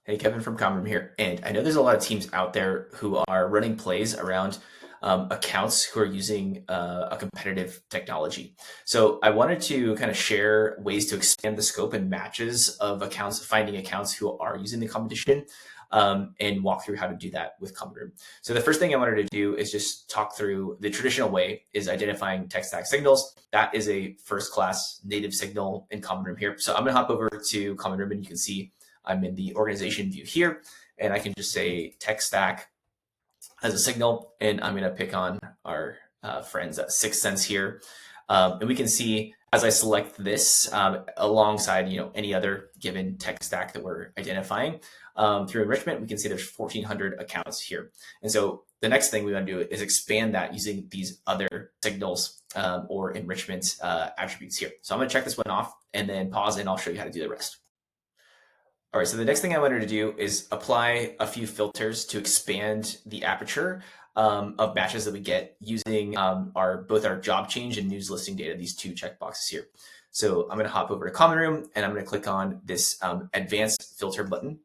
Hey, Kevin from Common Room here. And I know there's a lot of teams out there who are running plays around accounts who are using a competitive technology. So I wanted to kind of share ways to expand the scope and matches of accounts, finding accounts who are using the competition, and walk through how to do that with Common Room. So the first thing I wanted to do is just talk through the traditional way is identifying tech stack signals. That is a first-class native signal in Common Room here. So I'm going to hop over to Common Room, and you can see I'm in the organization view here, and I can just say tech stack as a signal, and I'm going to pick on our friends at 6 cents here. And we can see as I select this alongside any other given tech stack that we're identifying through enrichment, we can see there's 1,400 accounts here. And so the next thing we want to do is expand that using these other signals or enrichment attributes here. So I'm going to check this one off and then pause, and I'll show you how to do the rest. All right, so the next thing I wanted to do is apply a few filters to expand the aperture of matches that we get using both our job change and news listing data, these two checkboxes here. So I'm going to hop over to Common Room, and I'm going to click on this advanced filter button.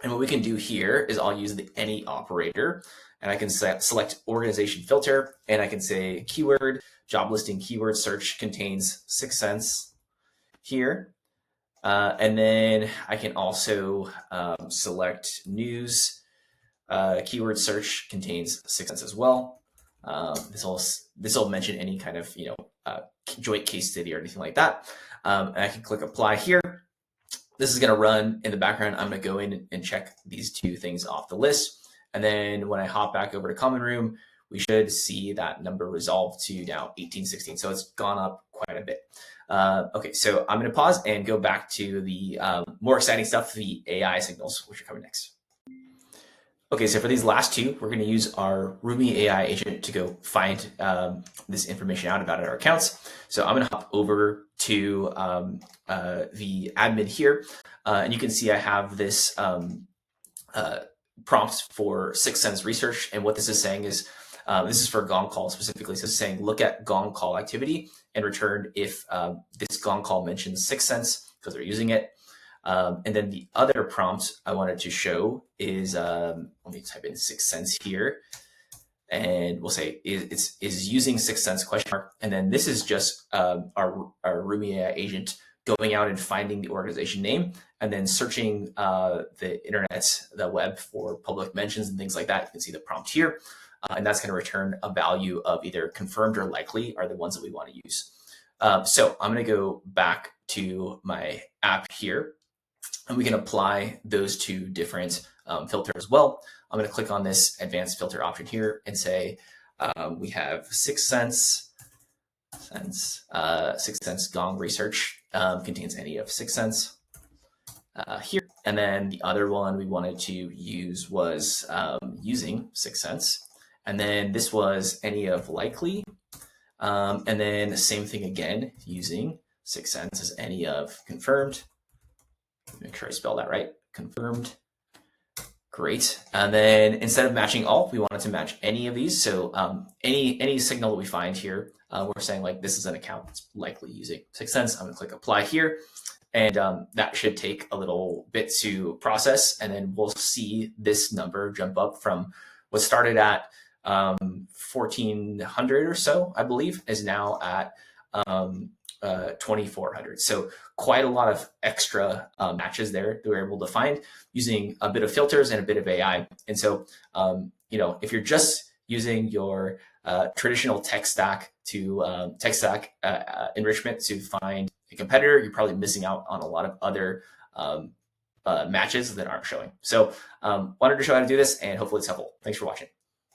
And what we can do here is I'll use the any operator, and I can select organization filter, and I can say keyword, job listing keyword search contains 6 cents here. And then I can also select news, keyword search contains 6 cents as well. This will mention any kind of joint case study or anything like that. And I can click apply here. This is going to run in the background. I'm going to go in and check these two things off the list. And then when I hop back over to Common Room, we should see that number resolve to now 1816. So it's gone up quite a bit. Okay, so I'm going to pause and go back to the more exciting stuff, the AI signals, which are coming next. Okay, so for these last two, we're going to use our Rumi AI agent to go find this information out about our accounts. So I'm going to hop over to the admin here, and you can see I have this prompt for 6 cents research. And what this is saying is, this is for Gong call specifically. So it's saying, look at Gong call activity and return if this Gong call mentions 6 cents because they're using it. And then the other prompt I wanted to show is, let me type in 6 cents here, and we'll say is using 6 cents question mark. And then this is just our Rumi AI agent going out and finding the organization name and then searching the internet, the web for public mentions and things like that. You can see the prompt here. And that's going to return a value of either confirmed or likely are the ones that we want to use. So I'm going to go back to my app here, and we can apply those two different filters as well. I'm going to click on this advanced filter option here and say we have 6 cents. 6 cents Gong research contains any of 6 cents here. And then the other one we wanted to use was using 6 cents. And then this was any of likely. And then the same thing again, using 6 cents as any of confirmed. Make sure I spell that right. Confirmed. Great. And then instead of matching all, we wanted to match any of these. So any signal that we find here, we're saying like this is an account that's likely using 6 cents. I'm going to click apply here. And that should take a little bit to process. And then we'll see this number jump up from what started at 1,400 or so, I believe, is now at 2,400. So quite a lot of extra matches there that we're able to find using a bit of filters and a bit of AI. And so, if you're just using your traditional tech stack enrichment to find a competitor, you're probably missing out on a lot of other matches that aren't showing. So wanted to show how to do this, and hopefully it's helpful. Thanks for watching.